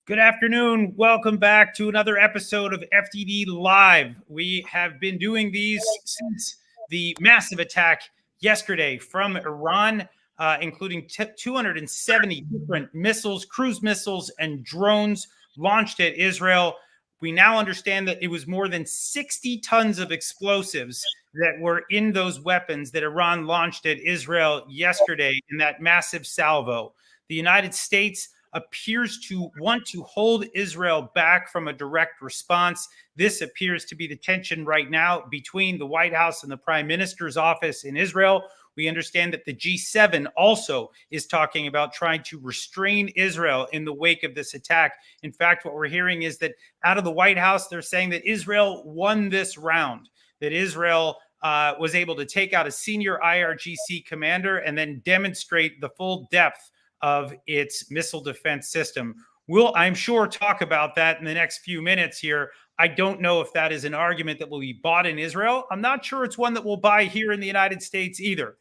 Good afternoon. Welcome back to another episode of FDD Live. We have been doing these since the massive attack yesterday from Iran, including 270 different missiles, cruise missiles, and drones launched at Israel. We now understand that it was more than 60 tons of explosives that were in those weapons that Iran launched at Israel yesterday in that massive salvo. The United States appears to want to hold Israel back from a direct response. This appears to be the tension right now between the White House and the Prime Minister's office in Israel. We understand that the G7 also is talking about trying to restrain Israel in the wake of this attack. In fact, what we're hearing is that out of the White House, they're saying that Israel won this round, that Israel was able to take out a senior IRGC commander and then demonstrate the full depth of its missile defense system. We'll, I'm sure, talk about that in the next few minutes here. I don't know if that is an argument that will be bought in Israel. I'm not sure it's one that we'll buy here in the United States either.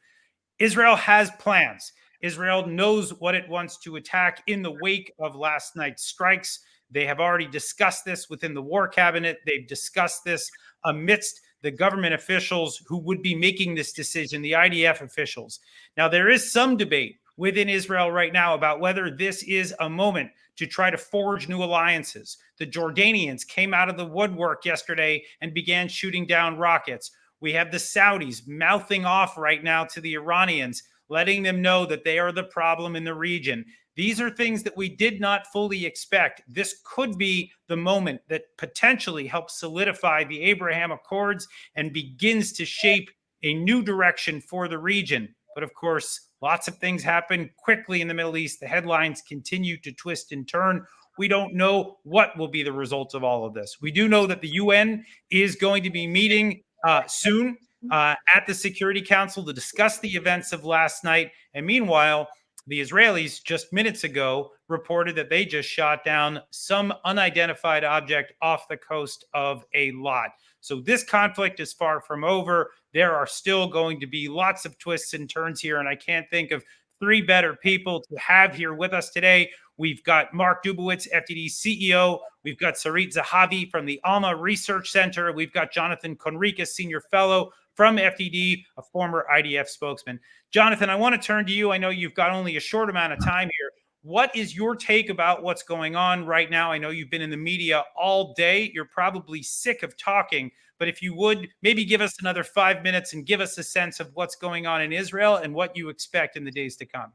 Israel has plans. Israel knows what it wants to attack in the wake of last night's strikes. They have already discussed this within the war cabinet. They've discussed this amidst the government officials who would be making this decision, the IDF officials. Now, there is some debate within Israel right now about whether this is a moment to try to forge new alliances. The Jordanians came out of the woodwork yesterday and began shooting down rockets. We have the Saudis mouthing off right now to the Iranians, letting them know that they are the problem in the region. These are things that we did not fully expect. This could be the moment that potentially helps solidify the Abraham Accords and begins to shape a new direction for the region. But of course, lots of things happen quickly in the Middle East. The headlines continue to twist and turn. We don't know what will be the result of all of this. We do know that the UN is going to be meeting soon at the Security Council to discuss the events of last night. And meanwhile, the Israelis just minutes ago reported that they just shot down some unidentified object off the coast of Eilat. So this conflict is far from over. There are still going to be lots of twists and turns here, and I can't think of three better people to have here with us today. We've got Mark Dubowitz, FDD CEO. We've got Sarit Zehavi from the Alma Research Center. We've got Jonathan Conricus, Senior Fellow from FDD, a former IDF spokesman. Jonathan, I want to turn to you. I know you've got only a short amount of time here. What is your take about what's going on right now? I know you've been in the media all day. You're probably sick of talking, but if you would, maybe give us another 5 minutes and give us a sense of what's going on in Israel and what you expect in the days to come.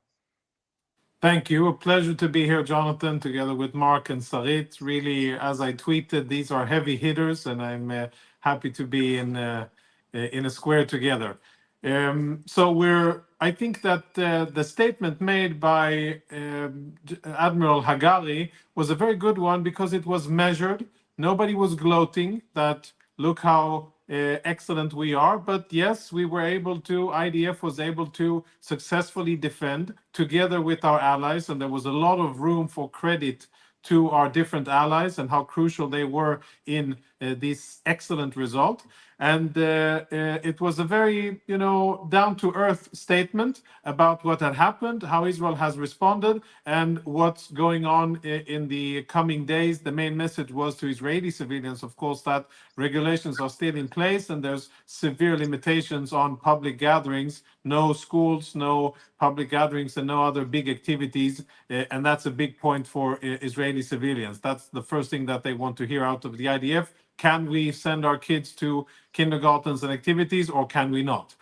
Thank you. A pleasure to be here, Jonathan, together with Mark and Sarit. Really, as I tweeted, these are heavy hitters, and I'm happy to be in a square together. I think that the statement made by Admiral Hagari was a very good one because it was measured. Nobody was gloating that, look how excellent we are. But yes, we were able to, IDF was able to successfully defend together with our allies. And there was a lot of room for credit to our different allies and how crucial they were in this excellent result. And it was a very, down-to-earth statement about what had happened, how Israel has responded, and what's going on in the coming days. The main message was to Israeli civilians, of course, that regulations are still in place and there's severe limitations on public gatherings, no schools, no public gatherings, and no other big activities. And that's a big point for Israeli civilians. That's the first thing that they want to hear out of the IDF. Can we send our kids to kindergartens and activities, or can we not?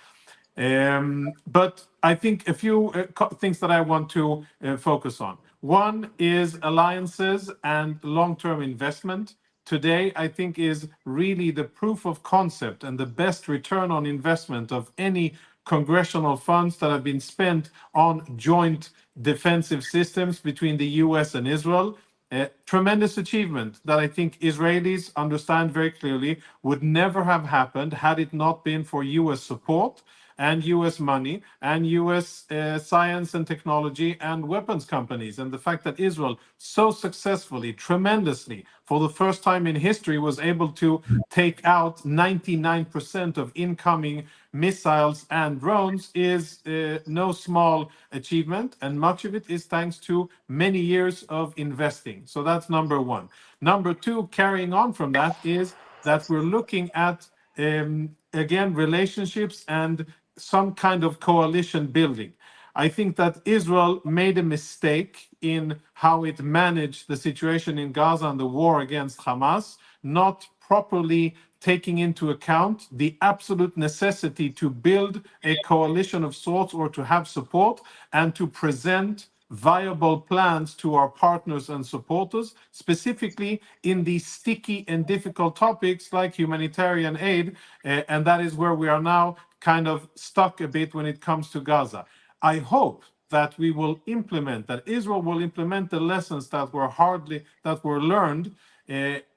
But I think a few things that I want to focus on. One is alliances and long-term investment. Today, I think, is really the proof of concept and the best return on investment of any congressional funds that have been spent on joint defensive systems between the US and Israel. A tremendous achievement that I think Israelis understand very clearly would never have happened had it not been for US support. and US money and US science and technology and weapons companies. And the fact that Israel so successfully, tremendously, for the first time in history, was able to take out 99% of incoming missiles and drones is no small achievement. And much of it is thanks to many years of investing. So that's number one. Number two, carrying on from that, is that we're looking at, again, relationships and some kind of coalition building. I think that Israel made a mistake in how it managed the situation in Gaza and the war against Hamas, not properly taking into account the absolute necessity to build a coalition of sorts or to have support and to present viable plans to our partners and supporters, specifically in these sticky and difficult topics like humanitarian aid. And that is where we are now kind of stuck a bit when it comes to Gaza. I hope that we will implement, that Israel will implement the lessons that were learned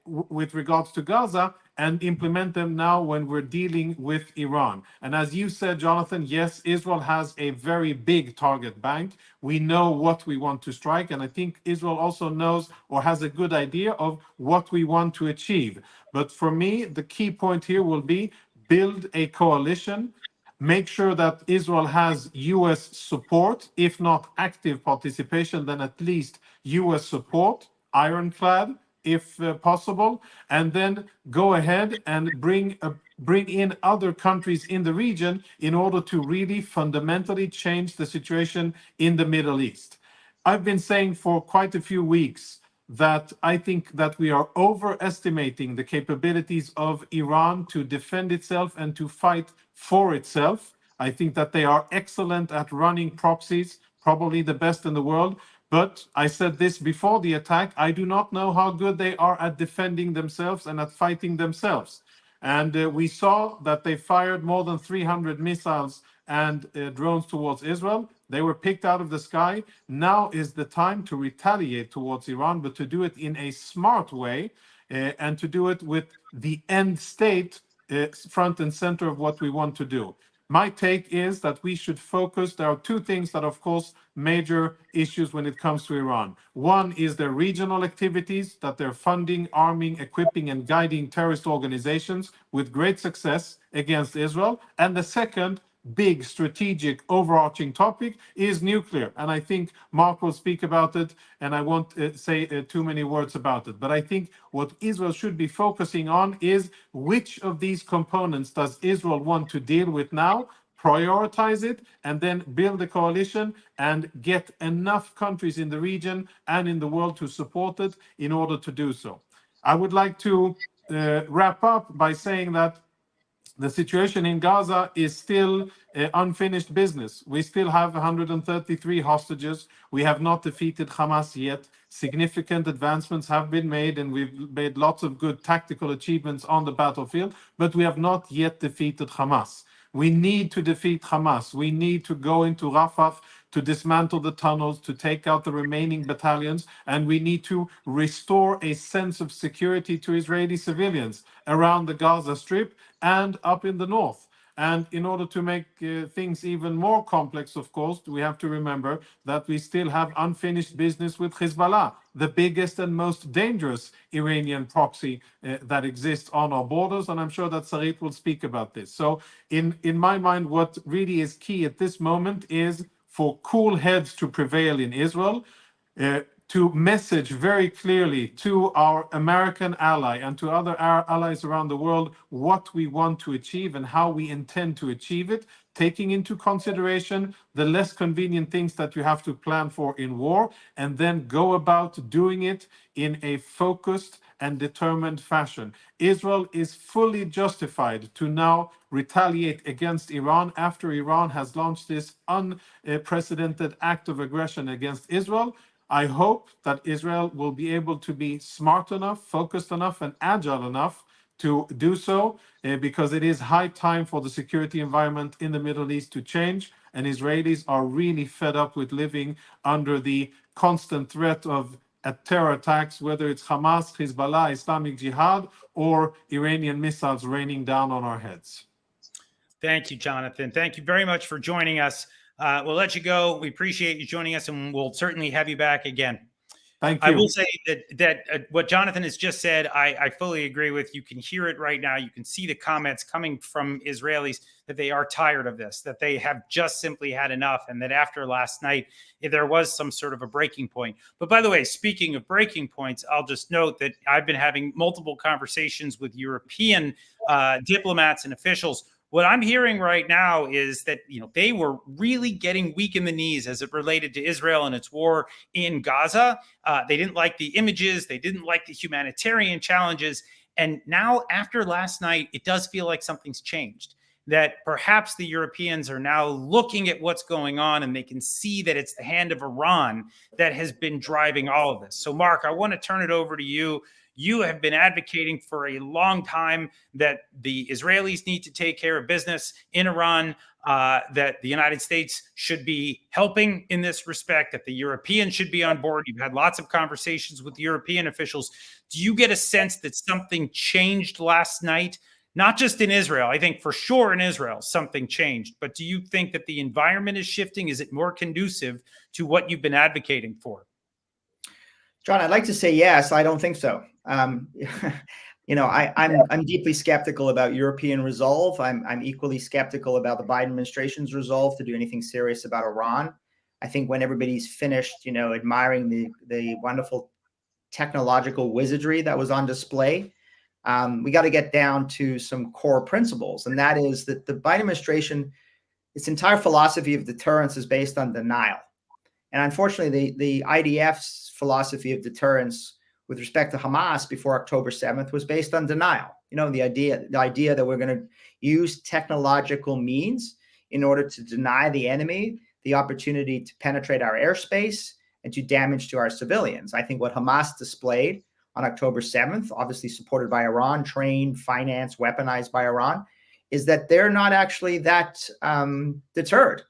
with regards to Gaza, and implement them now when we're dealing with Iran. And as you said, Jonathan, yes, Israel has a very big target bank. We know what we want to strike, and I think Israel also knows or has a good idea of what we want to achieve. But for me, the key point here will be build a coalition, make sure that Israel has US support, if not active participation, then at least US support, ironclad, if possible, and then go ahead and bring in other countries in the region in order to really fundamentally change the situation in the Middle East. I've been saying for quite a few weeks that I think that we are overestimating the capabilities of Iran to defend itself and to fight for itself. I think that they are excellent at running proxies, probably the best in the world. But I said this before the attack, I do not know how good they are at defending themselves and at fighting themselves. And we saw that they fired more than 300 missiles and drones towards Israel. They were picked out of the sky. Now is the time to retaliate towards Iran, but to do it in a smart way and to do it with the end state front and center of what we want to do. My take is that we should focus. There are two things that, of course, major issues when it comes to Iran. One is their regional activities, that they're funding, arming, equipping, and guiding terrorist organizations with great success against Israel. And the second big strategic overarching topic is nuclear. And I think Mark will speak about it, and I won't say too many words about it. But I think what Israel should be focusing on is which of these components does Israel want to deal with now, prioritize it, and then build a coalition and get enough countries in the region and in the world to support it in order to do so. I would like to wrap up by saying that the situation in Gaza is still unfinished business. We still have 133 hostages. We have not defeated Hamas yet. Significant advancements have been made, and we've made lots of good tactical achievements on the battlefield, but we have not yet defeated Hamas. We need to defeat Hamas. We need to go into Rafah to dismantle the tunnels, to take out the remaining battalions, and we need to restore a sense of security to Israeli civilians around the Gaza Strip and up in the north. And in order to make things even more complex, of course, we have to remember that we still have unfinished business with Hezbollah, the biggest and most dangerous Iranian proxy that exists on our borders. And I'm sure that Sarit will speak about this. So in my mind, what really is key at this moment is for cool heads to prevail in Israel, to message very clearly to our American ally and to other allies around the world what we want to achieve and how we intend to achieve it, taking into consideration the less convenient things that you have to plan for in war, and then go about doing it in a focused and determined fashion. Israel is fully justified to now retaliate against Iran after Iran has launched this unprecedented act of aggression against Israel. I hope that Israel will be able to be smart enough, focused enough, and agile enough to do so, because it is high time for the security environment in the Middle East to change, and Israelis are really fed up with living under the constant threat of terror attacks, whether it's Hamas, Hezbollah, Islamic Jihad, or Iranian missiles raining down on our heads. Thank you, Jonathan. Thank you very much for joining us. We'll let you go. We appreciate you joining us, and we'll certainly have you back again. Thank you. I will say that what Jonathan has just said, I fully agree with. You can hear it right now. You can see the comments coming from Israelis that they are tired of this, that they have just simply had enough, and that after last night, there was some sort of a breaking point. But by the way, speaking of breaking points, I'll just note that I've been having multiple conversations with European diplomats and officials. What I'm hearing right now is that, they were really getting weak in the knees as it related to Israel and its war in Gaza. They didn't like the images. They didn't like the humanitarian challenges. And now, after last night, it does feel like something's changed, that perhaps the Europeans are now looking at what's going on, and they can see that it's the hand of Iran that has been driving all of this. So, Mark, I want to turn it over to you. You have been advocating for a long time that the Israelis need to take care of business in Iran, that the United States should be helping in this respect, that the Europeans should be on board. You've had lots of conversations with European officials. Do you get a sense that something changed last night? Not just in Israel. I think for sure in Israel, something changed. But do you think that the environment is shifting? Is it more conducive to what you've been advocating for? John, I'd like to say yes. I don't think so. I'm deeply skeptical about European resolve. I'm equally skeptical about the Biden administration's resolve to do anything serious about Iran. I think when everybody's finished, admiring the wonderful technological wizardry that was on display, we got to get down to some core principles, and that is that the Biden administration, its entire philosophy of deterrence is based on denial. And unfortunately, the IDF's philosophy of deterrence with respect to Hamas before October 7th was based on denial. The idea that we're going to use technological means in order to deny the enemy the opportunity to penetrate our airspace and to damage to our civilians. I think what Hamas displayed on October 7th, obviously supported by Iran, trained, financed, weaponized by Iran, is that they're not actually that deterred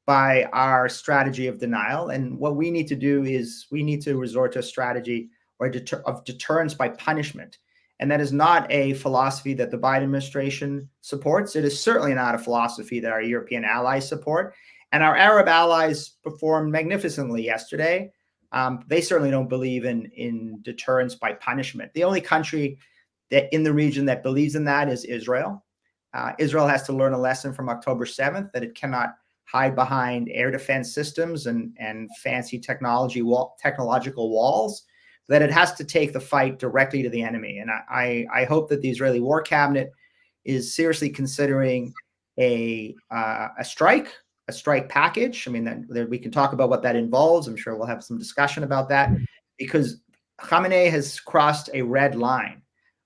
by our strategy of denial. And what we need to do is we need to resort to a strategy of deterrence by punishment. And that is not a philosophy that the Biden administration supports. It is certainly not a philosophy that our European allies support. And our Arab allies performed magnificently yesterday. They certainly don't believe in deterrence by punishment. The only country that in the region that believes in that is Israel. Israel has to learn a lesson from October 7th that it cannot hide behind air defense systems and fancy technological walls, that it has to take the fight directly to the enemy. And I hope that the Israeli War Cabinet is seriously considering a strike package. I mean, we can talk about what that involves. I'm sure we'll have some discussion about that, because Khamenei has crossed a red line,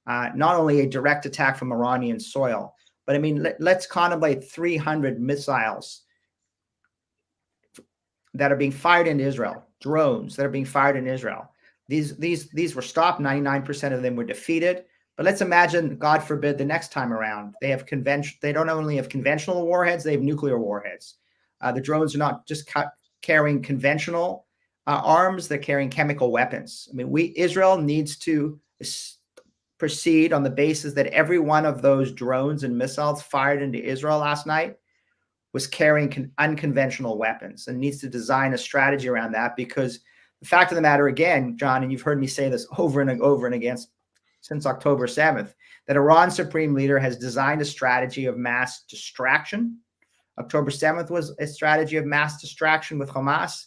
not only a direct attack from Iranian soil, but I mean, let's contemplate 300 missiles that are being fired into Israel, drones that are being fired in Israel. These were stopped. 99% of them were defeated. But let's imagine, God forbid, the next time around, they don't only have conventional warheads, they have nuclear warheads. The drones are not just carrying conventional arms, they're carrying chemical weapons. I mean, Israel needs to proceed on the basis that every one of those drones and missiles fired into Israel last night was carrying unconventional weapons, and needs to design a strategy around that. Because the fact of the matter, again, John, and you've heard me say this over and over and again since October 7th, that Iran's supreme leader has designed a strategy of mass distraction. October 7th was a strategy of mass distraction with Hamas,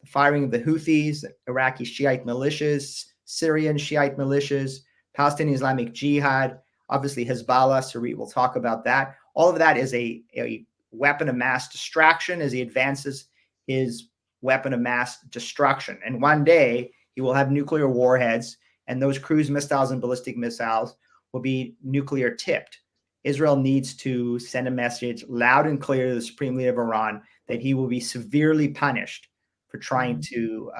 the firing of the Houthis, Iraqi Shiite militias, Syrian Shiite militias, Palestinian Islamic Jihad, obviously Hezbollah. Sarit will talk about that. All of that is a weapon of mass distraction as he advances his weapon of mass destruction. And one day he will have nuclear warheads, and those cruise missiles and ballistic missiles will be nuclear tipped. Israel needs to send a message loud and clear to the supreme leader of Iran that he will be severely punished for trying to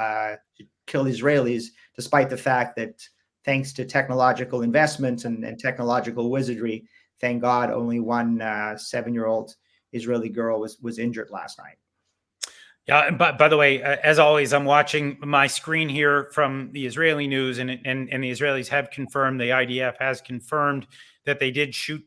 kill Israelis, despite the fact that thanks to technological investments and technological wizardry, thank God, only one 7-year-old Israeli girl was injured last night. Yeah, and by the way, as always, I'm watching my screen here from the Israeli news, and the Israelis have confirmed, the IDF has confirmed that they did shoot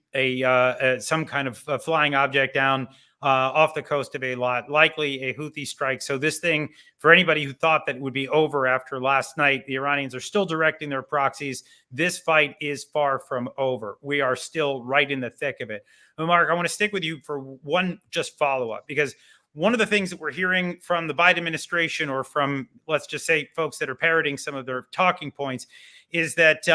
some kind of flying object down off the coast of Eilat, likely a Houthi strike. So this thing, for anybody who thought that it would be over after last night, the Iranians are still directing their proxies. This fight is far from over. We are still right in the thick of it. But Mark, I want to stick with you for one just follow-up, because one of the things that we're hearing from the Biden administration, or from, let's just say, folks that are parroting some of their talking points, is that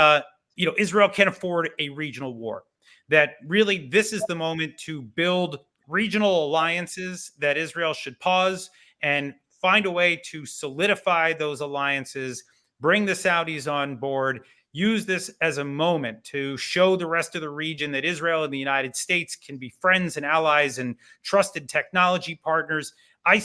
Israel can't afford a regional war. That really this is the moment to build regional alliances, that Israel should pause and find a way to solidify those alliances, bring the Saudis on board, use this as a moment to show the rest of the region that Israel and the United States can be friends and allies and trusted technology partners. I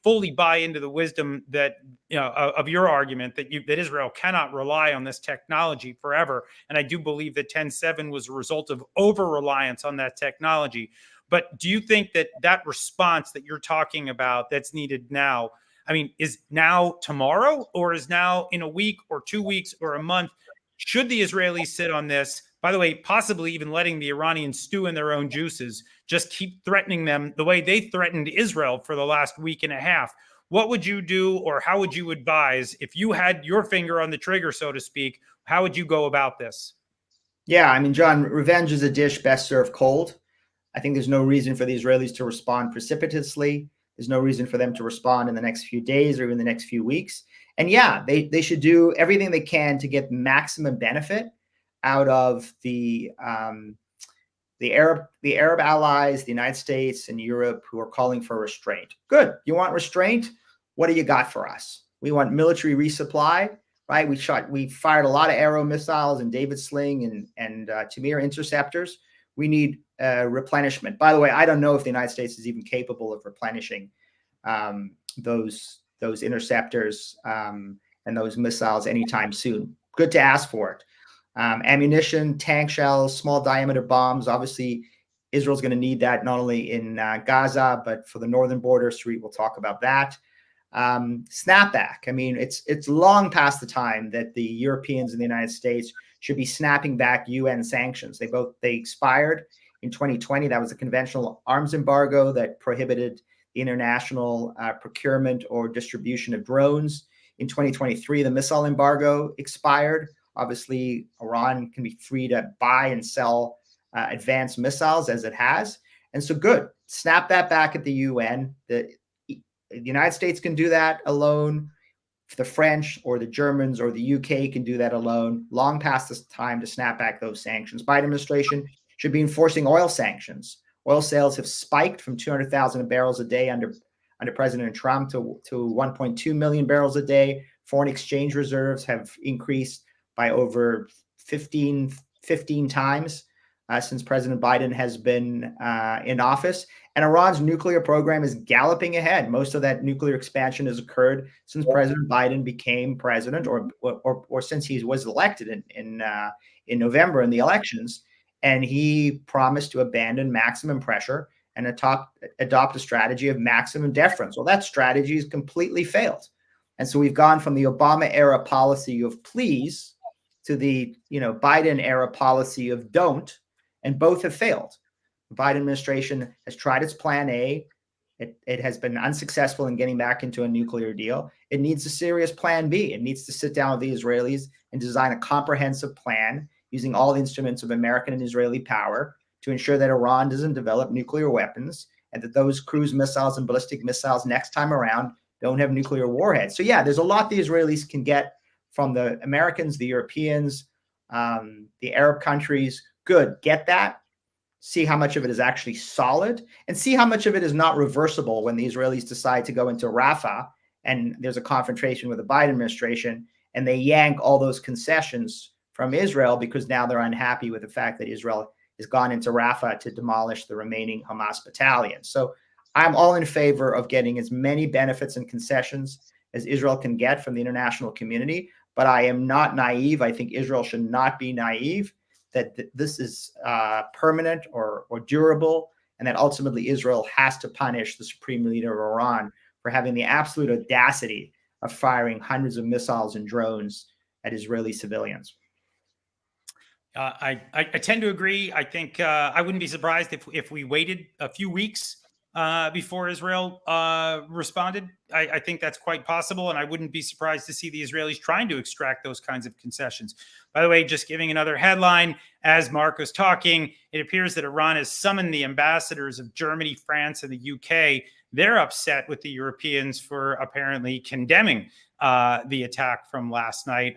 fully buy into the wisdom that of your argument that Israel cannot rely on this technology forever, and I do believe that 10-7 was a result of over-reliance on that technology. But do you think that response that you're talking about that's needed now, I mean, is now tomorrow, or is now in a week or 2 weeks or a month? Should the Israelis sit on this? By the way, possibly even letting the Iranians stew in their own juices, just keep threatening them the way they threatened Israel for the last week and a half. What would you do, or how would you advise if you had your finger on the trigger, so to speak? How would you go about this? Yeah, I mean, John, revenge is a dish best served cold. I think there's no reason for the Israelis to respond precipitously. There's no reason for them to respond in the next few days or even the next few weeks. And yeah, they should do everything they can to get maximum benefit out of the Arab allies, the United States and Europe, who are calling for restraint. Good. You want restraint? What do you got for us? We want military resupply, right? We fired a lot of Arrow missiles and David Sling and Tamir interceptors. We need replenishment. By the way, I don't know if the United States is even capable of replenishing those interceptors and those missiles anytime soon. Good to ask for it. Ammunition, tank shells, small diameter bombs. Obviously, Israel's going to need that not only in Gaza, but for the northern border. Sarit will talk about that. Snapback. I mean, it's long past the time that the Europeans and the United States should be snapping back UN sanctions. They expired in 2020. That was a conventional arms embargo that prohibited the international procurement or distribution of drones. In 2023, the missile embargo expired. Obviously, Iran can be free to buy and sell advanced missiles, as it has. And so good, snap that back at the UN. The United States can do that alone. The French or the Germans or the UK can do that alone. Long past this time to snap back those sanctions. Biden administration should be enforcing oil sanctions. Oil sales have spiked from 200,000 barrels a day under President Trump to 1.2 million barrels a day. Foreign exchange reserves have increased by over 15 times since President Biden has been in office. And Iran's nuclear program is galloping ahead. Most of that nuclear expansion has occurred since President Biden became president, or since he was elected in November in the elections. And he promised to abandon maximum pressure and adopt a strategy of maximum deference. Well, that strategy has completely failed. And so we've gone from the Obama era policy of please to the Biden era policy of don't, and both have failed. The Biden administration has tried its plan A. It has been unsuccessful in getting back into a nuclear deal. It needs a serious plan B. It needs to sit down with the Israelis and design a comprehensive plan using all the instruments of American and Israeli power to ensure that Iran doesn't develop nuclear weapons, and that those cruise missiles and ballistic missiles next time around don't have nuclear warheads. So yeah, there's a lot the Israelis can get from the Americans, the Europeans, the Arab countries. Good, get that. See how much of it is actually solid, and see how much of it is not reversible when the Israelis decide to go into Rafah and there's a confrontation with the Biden administration and they yank all those concessions from Israel because now they're unhappy with the fact that Israel has gone into Rafah to demolish the remaining Hamas battalions. So I'm all in favor of getting as many benefits and concessions as Israel can get from the international community, but I am not naive. I think Israel should not be naive that this is permanent or durable, and that ultimately Israel has to punish the supreme leader of Iran for having the absolute audacity of firing hundreds of missiles and drones at Israeli civilians. I tend to agree. I think I wouldn't be surprised if we waited a few weeks before Israel responded. I think that's quite possible, and I wouldn't be surprised to see the Israelis trying to extract those kinds of concessions. By the way, just giving another headline, as Mark was talking, it appears that Iran has summoned the ambassadors of Germany, France, and the UK. They're upset with the Europeans for apparently condemning the attack from last night.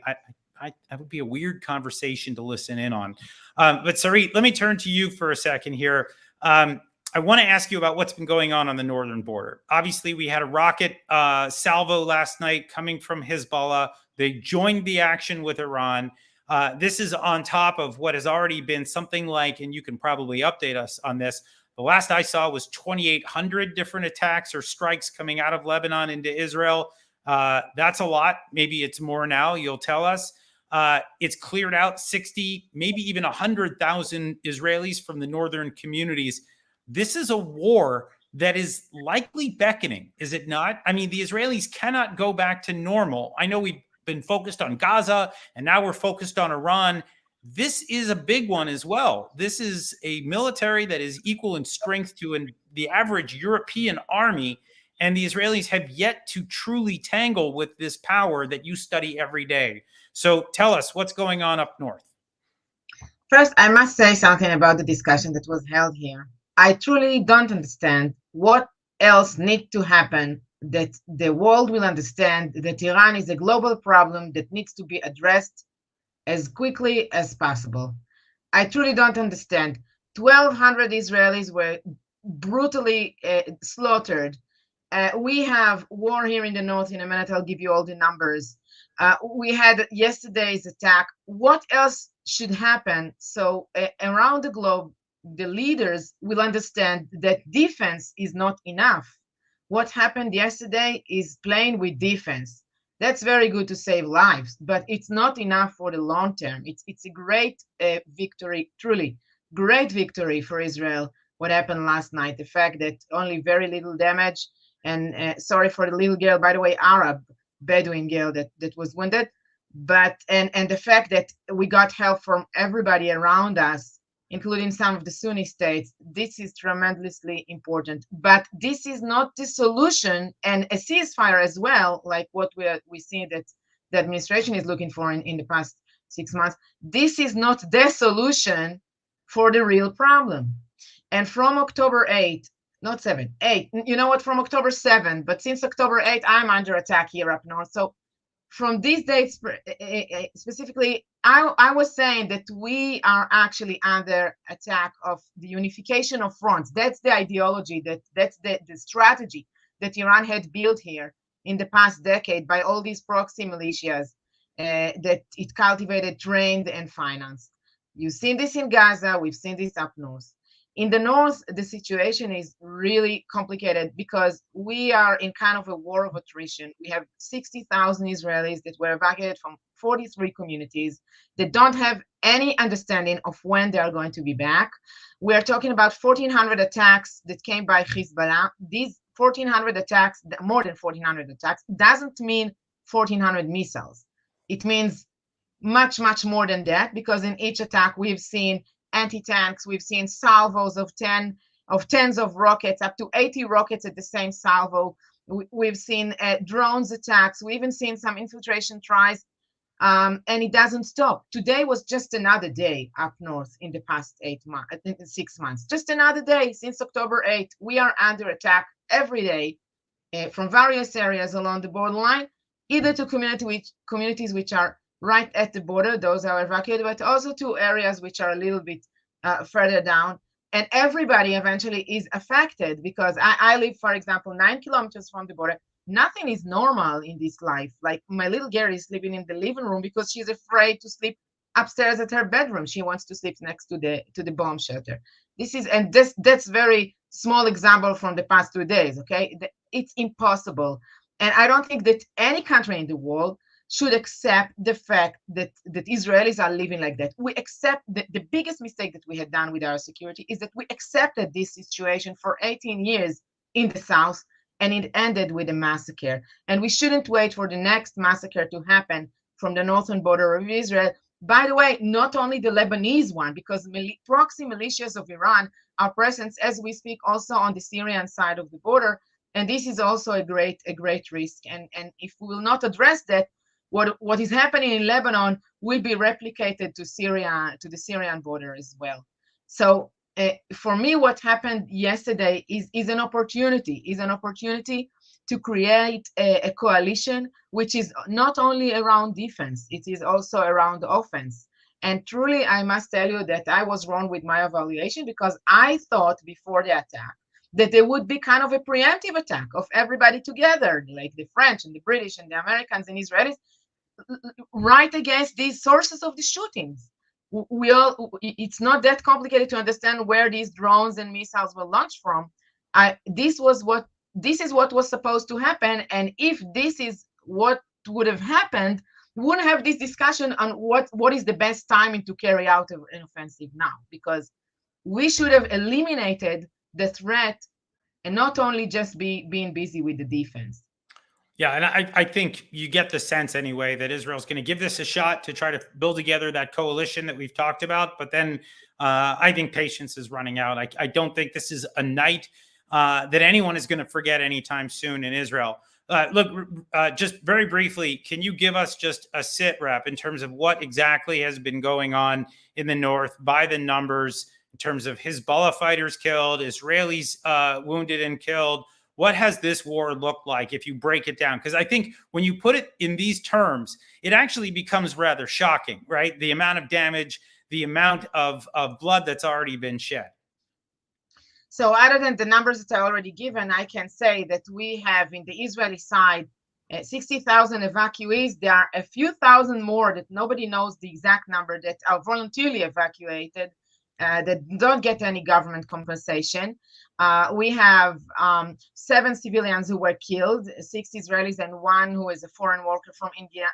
That would be a weird conversation to listen in on. But Sarit, let me turn to you for a second here. I want to ask you about what's been going on the northern border. Obviously, we had a rocket salvo last night coming from Hezbollah. They joined the action with Iran. This is on top of what has already been something like, and you can probably update us on this, the last I saw was 2,800 different attacks or strikes coming out of Lebanon into Israel. That's a lot. Maybe it's more now. You'll tell us. It's cleared out 60, maybe even 100,000 Israelis from the northern communities. This is a war that is likely beckoning, is it not? I mean, the Israelis cannot go back to normal. I know we've been focused on Gaza, and now we're focused on Iran. This is a big one as well. This is a military that is equal in strength to the average European army, and the Israelis have yet to truly tangle with this power that you study every day. So tell us what's going on up north. First, I must say something about the discussion that was held here. I truly don't understand what else needs to happen that the world will understand that Iran is a global problem that needs to be addressed as quickly as possible. I truly don't understand. 1,200 Israelis were brutally slaughtered. We have war here in the north. In a minute, I'll give you all the numbers. We had yesterday's attack. What else should happen so around the globe, the leaders will understand that defense is not enough? What happened yesterday is playing with defense. That's very good to save lives, but it's not enough for the long term. It's a great victory, truly great victory for Israel. What happened last night, the fact that only very little damage, and sorry for the little girl, by the way, Arab Bedouin girl that was wounded, but and the fact that we got help from everybody around us, including some of the Sunni states. This is tremendously important, but this is not the solution, and a ceasefire as well, like what we see that the administration is looking for in the past 6 months. This is not the solution for the real problem. And from October 8, not 7, 8, you know what, from October 7, but since October 8, I'm under attack here up north. So from these dates specifically, I was saying that we are actually under attack of the unification of fronts. That's the ideology, that's the strategy that Iran had built here in the past decade by all these proxy militias that it cultivated, trained, and financed. You've seen this in Gaza, we've seen this up north. In the north, the situation is really complicated because we are in kind of a war of attrition. We have 60,000 Israelis that were evacuated from 43 communities that don't have any understanding of when they are going to be back. We are talking about 1,400 attacks that came by Hezbollah. These 1,400 attacks, more than 1,400 attacks, doesn't mean 1,400 missiles. It means much, much more than that, because in each attack we've seen anti-tanks, we've seen salvos of tens of rockets, up to 80 rockets at the same salvo. We've seen drones attacks. We even seen some infiltration tries, and it doesn't stop. Today was just another day up north in the past 6 months. Just another day since October 8. We are under attack every day from various areas along the borderline, either to communities which are right at the border, those are evacuated, but also to areas which are a little bit further down. And everybody eventually is affected because I live, for example, 9 kilometers from the border. Nothing is normal in this life. Like my little girl is sleeping in the living room because she's afraid to sleep upstairs at her bedroom. She wants to sleep next to the bomb shelter. That's very small example from the past 2 days. Okay, it's impossible, and I don't think that any country in the world should accept the fact that Israelis are living like that. We accept the biggest mistake that we had done with our security is that we accepted this situation for 18 years in the south, and it ended with a massacre. And we shouldn't wait for the next massacre to happen from the northern border of Israel. By the way, not only the Lebanese one, because proxy militias of Iran are present as we speak also on the Syrian side of the border. And this is also a great risk. And if we will not address that, what is happening in Lebanon will be replicated to Syria, to the Syrian border as well. So for me, what happened yesterday is an opportunity to create a coalition which is not only around defense, it is also around offense. And truly, I must tell you that I was wrong with my evaluation, because I thought before the attack that there would be kind of a preemptive attack of everybody together, like the French and the British and the Americans and Israelis, right against these sources of the shootings. It's not that complicated to understand where these drones and missiles were launched from. This is what was supposed to happen. And if this is what would have happened, we wouldn't have this discussion on what is the best timing to carry out an offensive now, because we should have eliminated the threat and not only just being busy with the defense. Yeah, and I think you get the sense anyway that Israel's going to give this a shot to try to build together that coalition that we've talked about. But then I think patience is running out. I don't think this is a night that anyone is going to forget anytime soon in Israel. Look, just very briefly, can you give us just a SITREP in terms of what exactly has been going on in the north by the numbers, in terms of Hezbollah fighters killed, Israelis wounded and killed? What has this war looked like if you break it down? Because I think when you put it in these terms, it actually becomes rather shocking, right? The amount of damage, the amount of blood that's already been shed. So other than the numbers that I already given, I can say that we have in the Israeli side 60,000 evacuees. There are a few thousand more that nobody knows the exact number that are voluntarily evacuated, that don't get any government compensation. We have 7 civilians who were killed, 6 Israelis and 1 who is a foreign worker from India.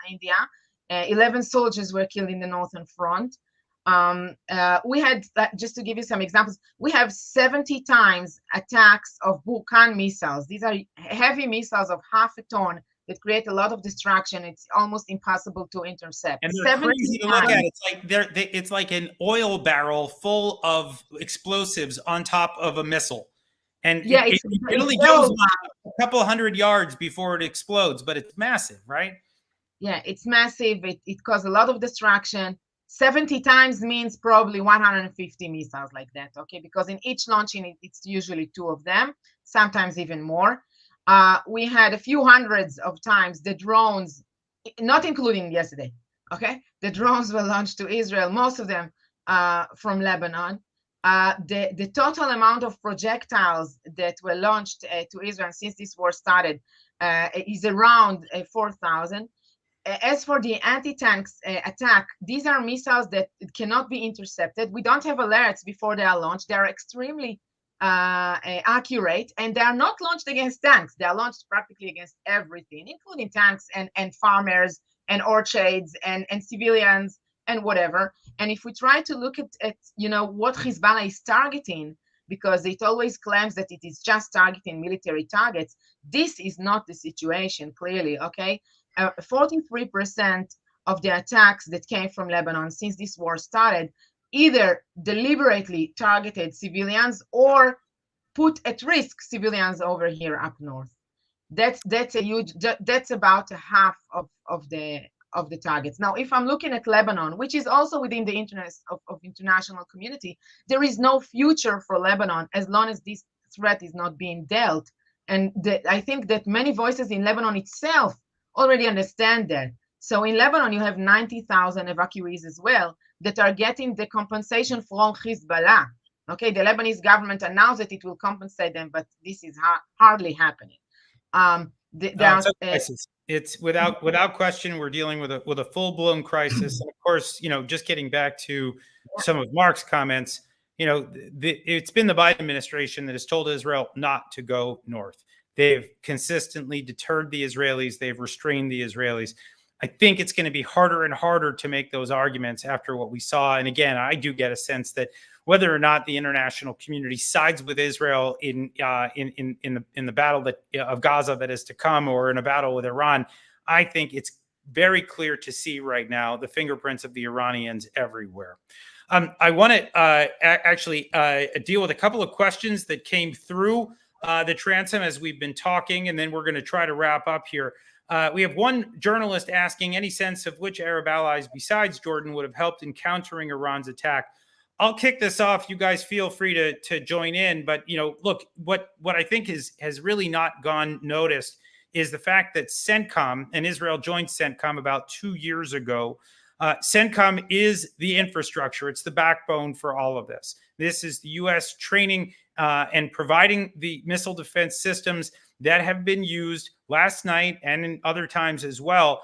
11 soldiers were killed in the northern front. We had, just to give you some examples, we have 70 times attacks of Burkan missiles. These are heavy missiles of half a ton that create a lot of destruction. It's almost impossible to intercept. And they're crazy to look at. It's like it's like an oil barrel full of explosives on top of a missile. And yeah, it really goes a couple hundred yards before it explodes, but it's massive, right? Yeah, it's massive. It caused a lot of destruction. 70 times means probably 150 missiles like that, okay? Because in each launching, it's usually 2 of them, sometimes even more. We had a few hundreds of times the drones, not including yesterday, okay? The drones were launched to Israel, most of them from Lebanon. The total amount of projectiles that were launched to Israel since this war started is around 4,000. As for the anti-tanks attack, these are missiles that cannot be intercepted. We don't have alerts before they are launched. They are extremely accurate, and they are not launched against tanks. They are launched practically against everything, including tanks and farmers and orchards and civilians and whatever. And if we try to look at what Hezbollah is targeting, because it always claims that it is just targeting military targets, this is not the situation, clearly, okay? 43% of the attacks that came from Lebanon since this war started either deliberately targeted civilians or put at risk civilians over here up north. That's about half of the targets. Now, if I'm looking at Lebanon, which is also within the interest of international community, there is no future for Lebanon as long as this threat is not being dealt. And I think that many voices in Lebanon itself already understand that. So in Lebanon, you have 90,000 evacuees as well that are getting the compensation from Hezbollah. Okay, the Lebanese government announced that it will compensate them, but this is hardly happening. It's without question, we're dealing with a full-blown crisis. And of course, just getting back to some of Mark's comments, it's been the Biden administration that has told Israel not to go north. They've consistently deterred the Israelis. They've restrained the Israelis. I think it's going to be harder and harder to make those arguments after what we saw. And again, I do get a sense that whether or not the international community sides with Israel in the battle of Gaza that is to come, or in a battle with Iran, I think it's very clear to see right now the fingerprints of the Iranians everywhere. I want to actually deal with a couple of questions that came through the transom as we've been talking, and then we're going to try to wrap up here. We have one journalist asking any sense of which Arab allies besides Jordan would have helped in countering Iran's attack. I'll kick this off. You guys feel free to join in. But, look, what I think has really not gone noticed is the fact that CENTCOM, and Israel joined CENTCOM about 2 years ago. CENTCOM is the infrastructure. It's the backbone for all of this. This is the U.S. training and providing the missile defense systems that have been used last night and in other times as well.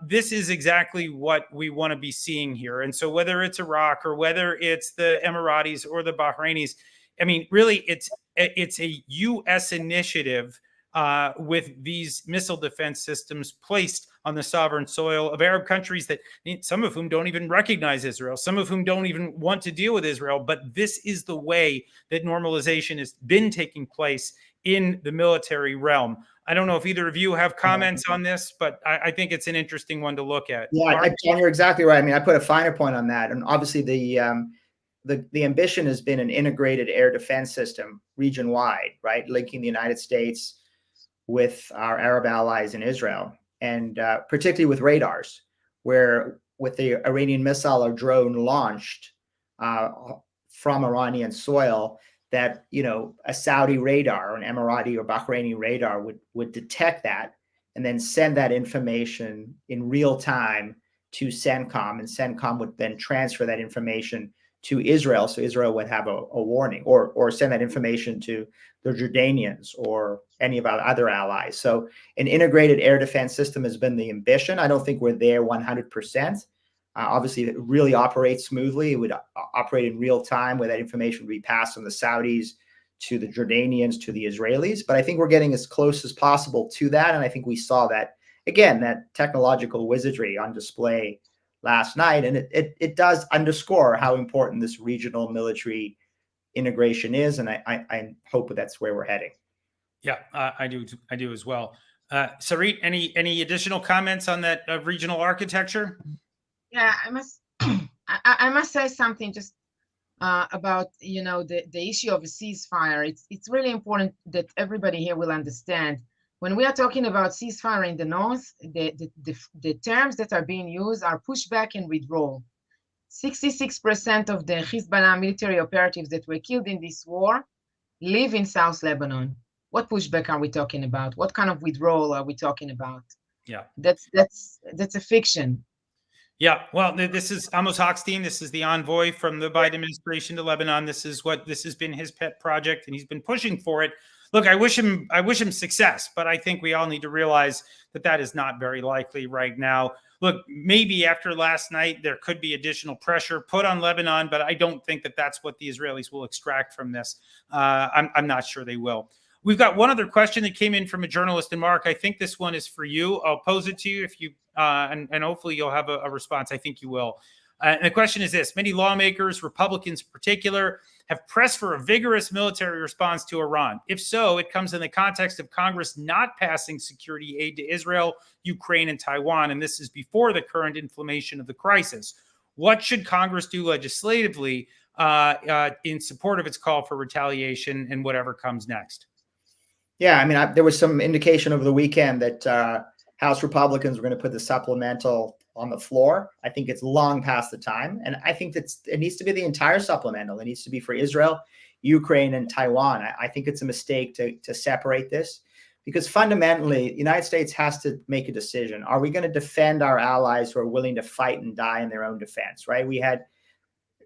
This is exactly what we want to be seeing here. And so whether it's Iraq or whether it's the Emiratis or the Bahrainis, I mean, really, it's a U.S. initiative with these missile defense systems placed on the sovereign soil of Arab countries that some of whom don't even recognize Israel, some of whom don't even want to deal with Israel. But this is the way that normalization has been taking place in the military realm. I don't know if either of you have comments on this, but I think it's an interesting one to look at. Yeah, John, you're exactly right. I mean, I put a finer point on that. And obviously the ambition has been an integrated air defense system region-wide, right? Linking the United States with our Arab allies in Israel, and particularly with radars, where with the Iranian missile or drone launched from Iranian soil, that a Saudi radar or an Emirati or Bahraini radar would detect that and then send that information in real time to CENTCOM, and CENTCOM would then transfer that information to Israel, so Israel would have a warning, or send that information to the Jordanians or any of our other allies. So an integrated air defense system has been the ambition. I don't think we're there 100%. Obviously, it really operates smoothly. It would operate in real time, where that information would be passed from the Saudis to the Jordanians to the Israelis. But I think we're getting as close as possible to that. And I think we saw that, again, that technological wizardry on display last night. And it does underscore how important this regional military integration is. And I hope that's where we're heading. Yeah, I do as well. Sarit, any additional comments on that regional architecture? Yeah, I must say something just about the issue of a ceasefire. It's really important that everybody here will understand when we are talking about ceasefire in the north, the terms that are being used are pushback and withdrawal. 66% of the Hezbollah military operatives that were killed in this war live in South Lebanon. What pushback are we talking about? What kind of withdrawal are we talking about? Yeah, that's a fiction. Yeah, well, this is Amos Hochstein. This is the envoy from the Biden administration to Lebanon. This has been his pet project, and he's been pushing for it. Look, I wish him success, but I think we all need to realize that is not very likely right now. Look, maybe after last night, there could be additional pressure put on Lebanon, but I don't think that's what the Israelis will extract from this. I'm not sure they will. We've got one other question that came in from a journalist, and Mark, I think this one is for you. I'll pose it to you if you and hopefully you'll have a response. I think you will. And the question is this: many lawmakers, Republicans in particular, have pressed for a vigorous military response to Iran. If so, it comes in the context of Congress not passing security aid to Israel, Ukraine, and Taiwan. And this is before the current inflammation of the crisis. What should Congress do legislatively in support of its call for retaliation and whatever comes next? Yeah, I mean, there was some indication over the weekend that House Republicans were going to put the supplemental on the floor. I think it's long past the time. And I think that it needs to be the entire supplemental. It needs to be for Israel, Ukraine, and Taiwan. I think it's a mistake to separate this, because fundamentally, the United States has to make a decision. Are we going to defend our allies who are willing to fight and die in their own defense, right? We had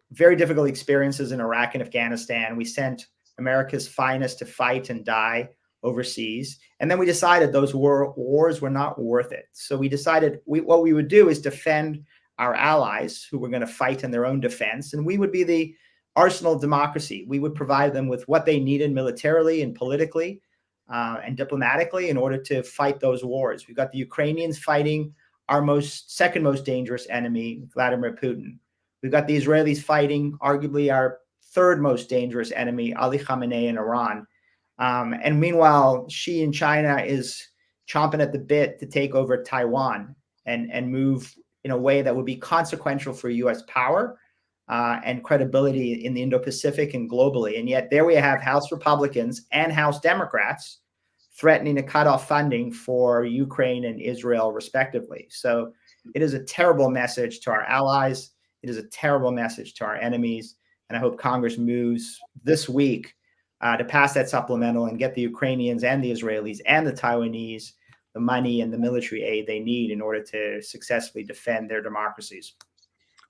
very difficult experiences in Iraq and Afghanistan. We sent America's finest to fight and die overseas. And then we decided those wars were not worth it. So we decided what we would do is defend our allies who were going to fight in their own defense. And we would be the arsenal of democracy. We would provide them with what they needed militarily and politically and diplomatically in order to fight those wars. We've got the Ukrainians fighting our second most dangerous enemy, Vladimir Putin. We've got the Israelis fighting arguably our third most dangerous enemy, Ali Khamenei in Iran. And meanwhile, Xi in China is chomping at the bit to take over Taiwan and move in a way that would be consequential for U.S. power and credibility in the Indo-Pacific and globally. And yet there we have House Republicans and House Democrats threatening to cut off funding for Ukraine and Israel, respectively. So it is a terrible message to our allies. It is a terrible message to our enemies. And I hope Congress moves this week to pass that supplemental and get the Ukrainians and the Israelis and the Taiwanese the money and the military aid they need in order to successfully defend their democracies.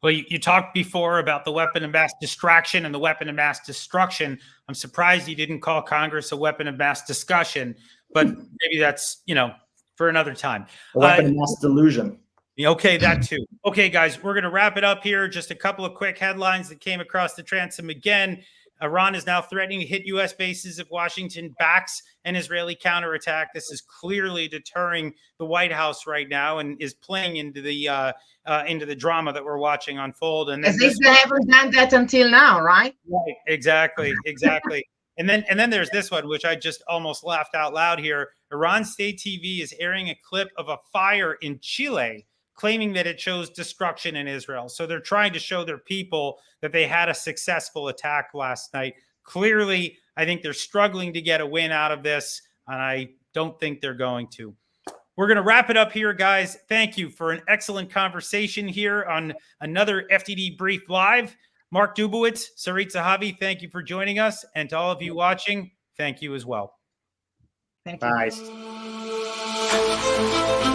Well, you talked before about the weapon of mass distraction and the weapon of mass destruction. I'm surprised you didn't call Congress a weapon of mass discussion, but maybe that's, for another time. A weapon of mass delusion. Okay, that too. Okay, guys, we're going to wrap it up here. Just a couple of quick headlines that came across the transom again. Iran is now threatening to hit U.S. bases if Washington backs an Israeli counterattack. This is clearly deterring the White House right now and is playing into the drama that we're watching unfold. And then as if they haven't done that until now, right? Right. Exactly. And then there's this one, which I just almost laughed out loud here. Iran State TV is airing a clip of a fire in Chile, claiming that it shows destruction in Israel. So they're trying to show their people that they had a successful attack last night. Clearly, I think they're struggling to get a win out of this, and I don't think they're going to. We're going to wrap it up here, guys. Thank you for an excellent conversation here on another FDD Brief Live. Mark Dubowitz, Sarit Zehavi, thank you for joining us. And to all of you watching, thank you as well. Thank you. Bye.